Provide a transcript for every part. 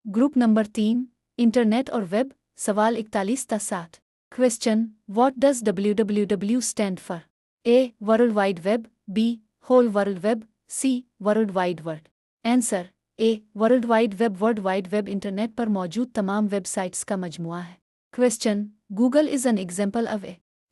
group number 3 internet और web सवाल 41-60 question what does www stand for A world wide web B whole world web C world wide world answer A world wide web internet पर मौजूद तमाम websites का मजमुआ है question Google is an example of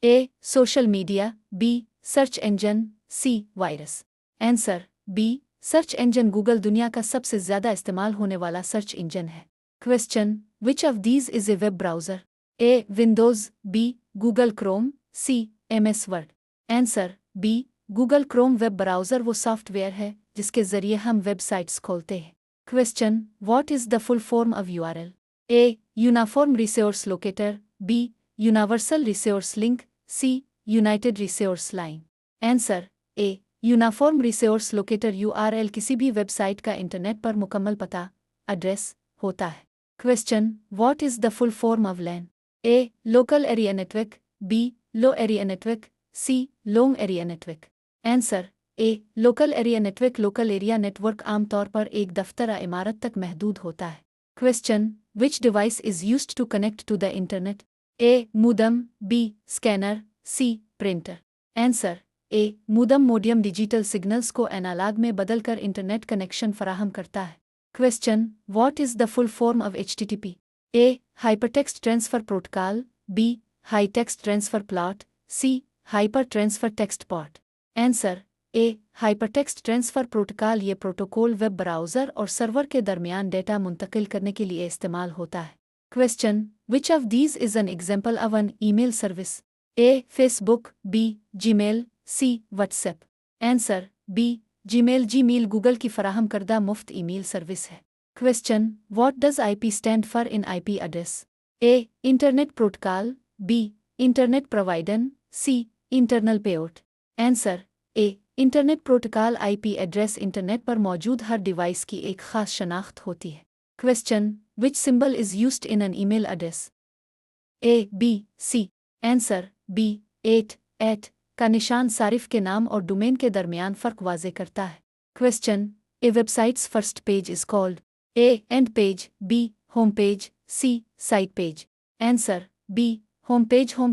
a social media B search engine C virus answer B search engine Google दुनिया का सबसे ज़्यादा इस्तेमाल होने वाला सर्च इंजन है question which of these is a web browser A Windows B Google Chrome C MS Word answer B Google Chrome web browser वो software है जिसके ज़रिए हम वेबसाइट्स खोलते हैं question what is the full form of URL A uniform resource locator B universal resource link C united resource line answer A uniform resource locator URL किसी भी website का इंटरनेट पर मुकम्मल पता एड्रेस होता है question what is the full form of LAN A local area network B low area network C long area network answer A local area network आमतौर पर एक दफ्तर या इमारत तक महदूद होता है question which device is used to connect to the internet A modem B scanner C printer answer A modem modem digital signals को एनालॉग में बदलकर इंटरनेट कनेक्शन फराहम करता है question what is the full form of HTTP A hypertext transfer protocol B high text transfer plot C hyper transfer text pot answer A hypertext transfer protocol ये protocol web browser और server के दरमियान data मुंतकिल करने के लिए इस्तेमाल होता है question which of these is an example of an email service A Facebook B Gmail C WhatsApp answer B Gmail Google की फराहम करदा मुफ्त ईमेल सर्विस है question what does IP stand for in IP address A internet protocol B internet provider C internal payout answer A internet protocol IP address internet पर मौजूद हर device की एक खास शनाख्त होती है question which symbol is used in an email address A B C answer B 8 का निशान सारिफ के नाम और डोमेन के दरमियान फ़र्क वाज़े करता है question a websites first page is called A end page B home page C site page answer B home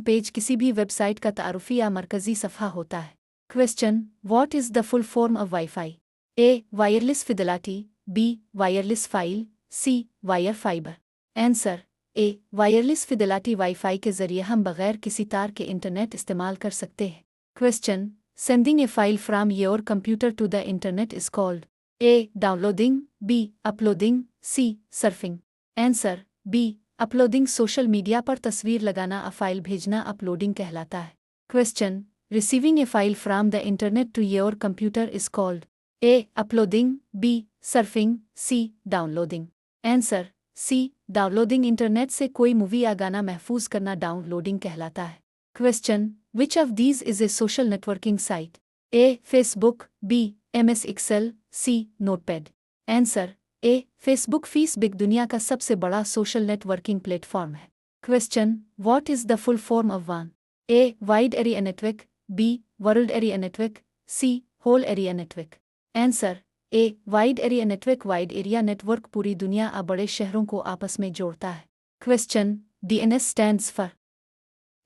page किसी भी वेबसाइट का तारुफी या मरकज़ी सफ़हा होता है question what is the full form of WiFi A wireless fidelity B wireless file C wire fiber answer A wireless fidelity WiFi के ज़रिए हम बग़ैर किसी तार के इंटरनेट इस्तेमाल कर सकते हैं question sending a file from your computer to the internet is called A downloading B uploading C surfing answer B uploading social media पर तस्वीर लगाना फाइल भेजना अपलोडिंग कहलाता है question receiving a file from the internet to your computer is called A uploading B surfing C downloading answer C downloading internet से कोई movie या गाना महफूज करना डाउनलोडिंग कहलाता है question which of these is a social networking site A Facebook B MS Excel C Notepad answer A Facebook बिग दुनिया का सबसे बड़ा सोशल नेटवर्किंग प्लेटफॉर्म है question what is the full form of WAN A wide area network B world area network C whole area network answer A wide area network पूरी दुनिया आ बड़े शहरों को आपस में जोड़ता है question DNS stands for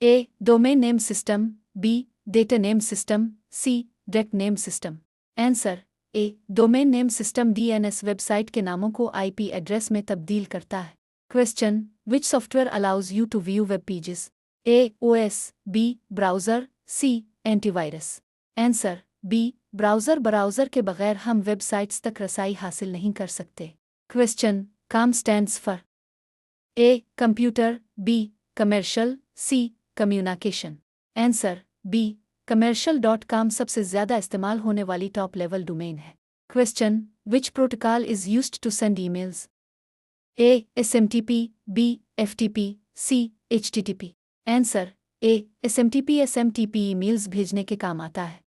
A domain name system B data name system C direct name system answer A domain name system DNS website के नामों को IP एड्रेस में तब्दील करता है question which software allows you to view web pages A OS B browser C antivirus answer B browser के बगैर हम वेबसाइट्स तक रसाई हासिल नहीं कर सकते question com stands for A computer B commercial C communication answer B commercial.com सबसे ज़्यादा इस्तेमाल होने वाली टॉप लेवल डोमेन है question which protocol is used to send emails A SMTP B FTP C HTTP answer A SMTP emails भेजने के काम आता है